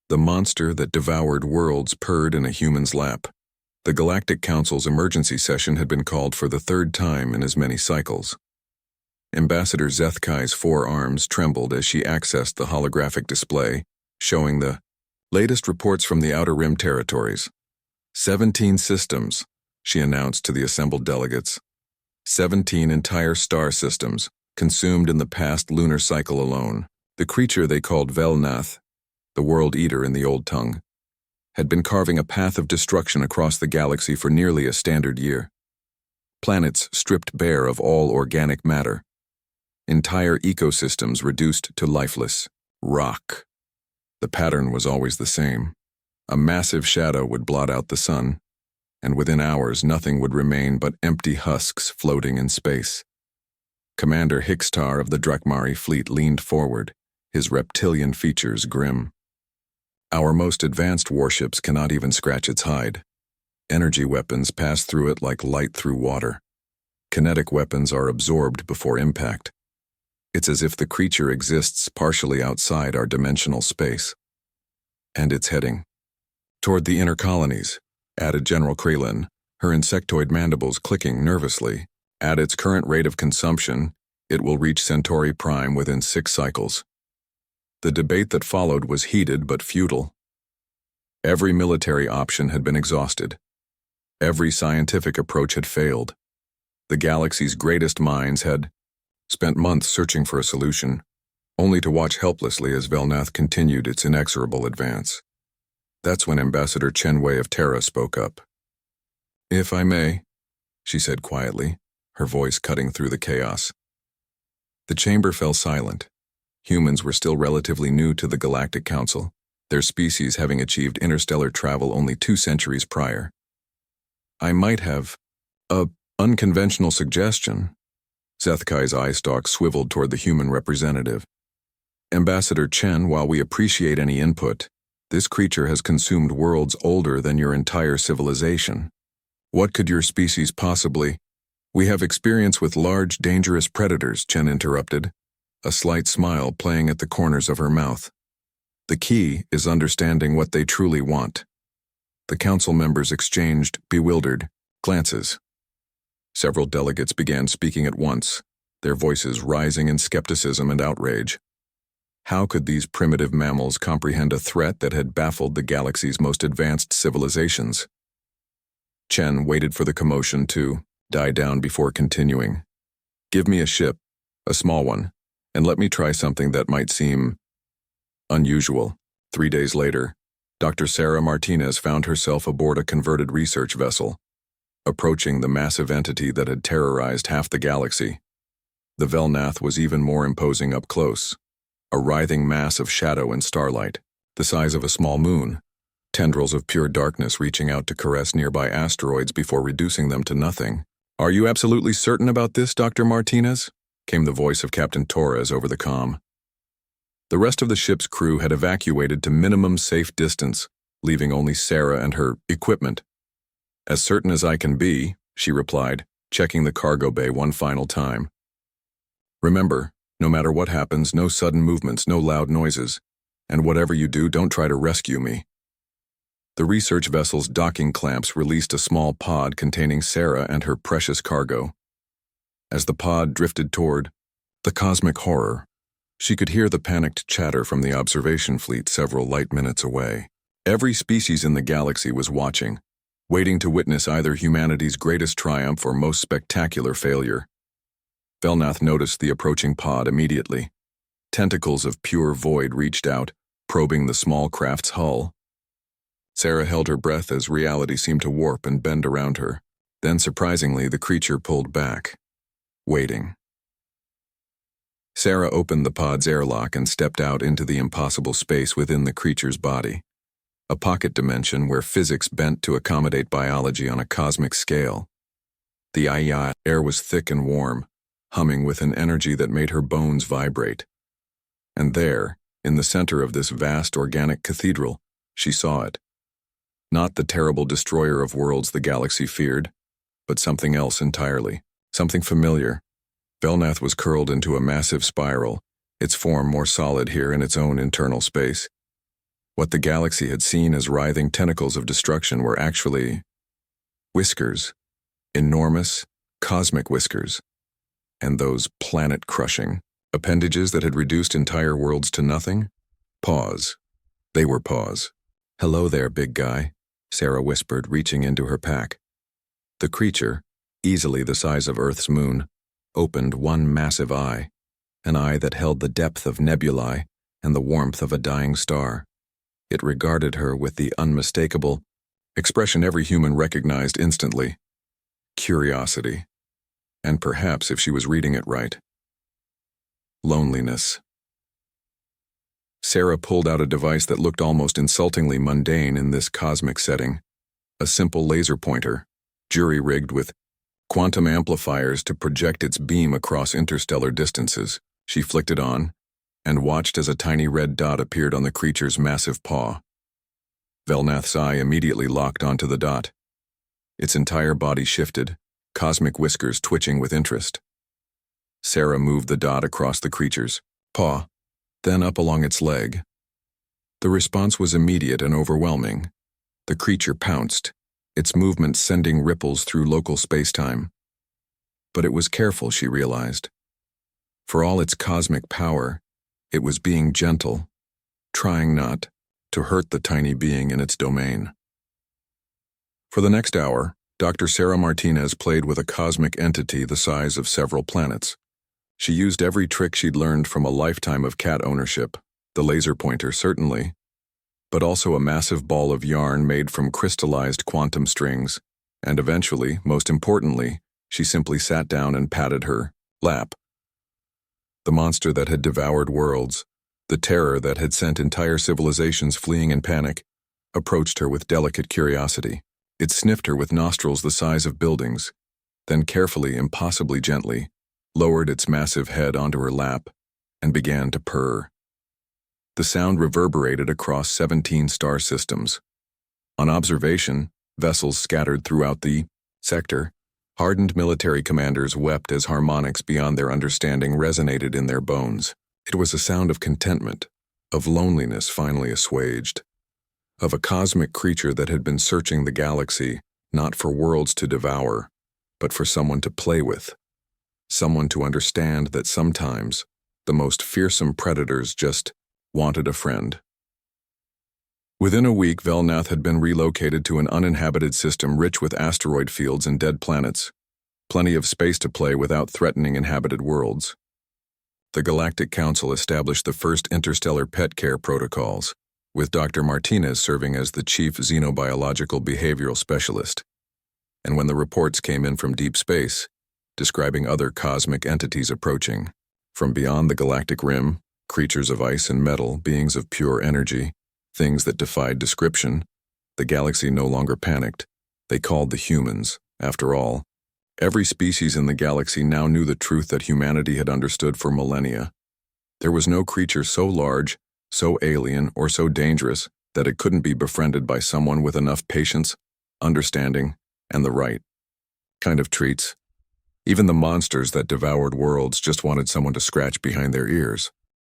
The monster that devoured worlds purred in a human's lap. The Galactic Council's emergency session had been called for the third time in as many cycles. Ambassador Zethkai's forearms trembled as she accessed the holographic display, showing the latest reports from the Outer Rim territories. 17 systems, she announced to the assembled delegates. 17 entire star systems, consumed in the past lunar cycle alone. The creature they called Velnath, the World Eater in the Old Tongue, had been carving a path of destruction across the galaxy for nearly a standard year. Planets stripped bare of all organic matter. Entire ecosystems reduced to lifeless rock. The pattern was always the same. A massive shadow would blot out the sun, and within hours nothing would remain but empty husks floating in space. Commander Hixtar of the Drakmari fleet leaned forward, his reptilian features grim. Our most advanced warships cannot even scratch its hide. Energy weapons pass through it like light through water. Kinetic weapons are absorbed before impact. It's as if the creature exists partially outside our dimensional space. And it's heading toward the inner colonies, added General Krelin, her insectoid mandibles clicking nervously. At its current rate of consumption, it will reach Centauri Prime within 6 cycles. The debate that followed was heated but futile. Every military option had been exhausted. Every scientific approach had failed. The galaxy's greatest minds had spent months searching for a solution, only to watch helplessly as Velnath continued its inexorable advance. That's when Ambassador Chenwei of Terra spoke up. "If I may," she said quietly, her voice cutting through the chaos. The chamber fell silent. Humans were still relatively new to the Galactic Council, their species having achieved interstellar travel only 2 centuries prior. "I might have a unconventional suggestion." Zethkai's eye stalk swiveled toward the human representative. "Ambassador Chen, while we appreciate any input, this creature has consumed worlds older than your entire civilization. What could your species possibly—" "We have experience with large, dangerous predators," Chen interrupted, a slight smile playing at the corners of her mouth. "The key is understanding what they truly want." The council members exchanged bewildered glances. Several delegates began speaking at once, their voices rising in skepticism and outrage. How could these primitive mammals comprehend a threat that had baffled the galaxy's most advanced civilizations? Chen waited for the commotion to die down before continuing. "Give me a ship, a small one, and let me try something that might seem unusual." 3 days later, Dr. Sarah Martinez found herself aboard a converted research vessel, approaching the massive entity that had terrorized half the galaxy. The Velnath was even more imposing up close, a writhing mass of shadow and starlight, the size of a small moon, tendrils of pure darkness reaching out to caress nearby asteroids before reducing them to nothing. "Are you absolutely certain about this, Dr. Martinez?" came the voice of Captain Torres over the comm. The rest of the ship's crew had evacuated to minimum safe distance, leaving only Sarah and her equipment. "As certain as I can be," she replied, checking the cargo bay one final time. "Remember, no matter what happens, no sudden movements, no loud noises, and whatever you do, don't try to rescue me." The research vessel's docking clamps released a small pod containing Sarah and her precious cargo. As the pod drifted toward the cosmic horror, she could hear the panicked chatter from the observation fleet several light minutes away. Every species in the galaxy was watching, waiting to witness either humanity's greatest triumph or most spectacular failure. Velnath noticed the approaching pod immediately. Tentacles of pure void reached out, probing the small craft's hull. Sarah held her breath as reality seemed to warp and bend around her. Then, surprisingly, the creature pulled back, waiting. Sarah opened the pod's airlock and stepped out into the impossible space within the creature's body, a pocket dimension where physics bent to accommodate biology on a cosmic scale. The air was thick and warm, humming with an energy that made her bones vibrate. And there, in the center of this vast organic cathedral, she saw it. Not the terrible destroyer of worlds the galaxy feared, but something else entirely, something familiar. Velnath was curled into a massive spiral, its form more solid here in its own internal space. What the galaxy had seen as writhing tentacles of destruction were actually whiskers, enormous, cosmic whiskers, and those planet-crushing appendages that had reduced entire worlds to nothing? Paws. They were paws. "Hello there, big guy," Sarah whispered, reaching into her pack. The creature, easily the size of Earth's moon, opened one massive eye, an eye that held the depth of nebulae and the warmth of a dying star. It regarded her with the unmistakable expression every human recognized instantly: curiosity, and perhaps, if she was reading it right, loneliness. Sarah pulled out a device that looked almost insultingly mundane in this cosmic setting, a simple laser pointer, jury-rigged with quantum amplifiers to project its beam across interstellar distances. She flicked it on, and watched as a tiny red dot appeared on the creature's massive paw. Velnath's eye immediately locked onto the dot. Its entire body shifted, cosmic whiskers twitching with interest. Sarah moved the dot across the creature's paw, then up along its leg. The response was immediate and overwhelming. The creature pounced, its movement sending ripples through local space-time. But it was careful, she realized. For all its cosmic power, it was being gentle, trying not to hurt the tiny being in its domain. For the next hour, Dr. Sarah Martinez played with a cosmic entity the size of several planets. She used every trick she'd learned from a lifetime of cat ownership, the laser pointer certainly, but also a massive ball of yarn made from crystallized quantum strings, and eventually, most importantly, she simply sat down and patted her lap. The monster that had devoured worlds, the terror that had sent entire civilizations fleeing in panic, approached her with delicate curiosity. It sniffed her with nostrils the size of buildings, then carefully, impossibly gently, lowered its massive head onto her lap, and began to purr. The sound reverberated across 17 star systems. On observation, vessels scattered throughout the sector, hardened military commanders wept as harmonics beyond their understanding resonated in their bones. It was a sound of contentment, of loneliness finally assuaged, of a cosmic creature that had been searching the galaxy not for worlds to devour, but for someone to play with, someone to understand that sometimes the most fearsome predators just wanted a friend. Within a week, Velnath had been relocated to an uninhabited system rich with asteroid fields and dead planets, plenty of space to play without threatening inhabited worlds. The Galactic Council established the first interstellar pet care protocols, with Dr. Martinez serving as the chief xenobiological behavioral specialist. And when the reports came in from deep space, describing other cosmic entities approaching, from beyond the galactic rim, creatures of ice and metal, beings of pure energy, things that defied description, the galaxy no longer panicked. They called the humans. After all, every species in the galaxy now knew the truth that humanity had understood for millennia. There was no creature so large, so alien, or so dangerous that it couldn't be befriended by someone with enough patience, understanding, and the right kind of treats. Even the monsters that devoured worlds just wanted someone to scratch behind their ears.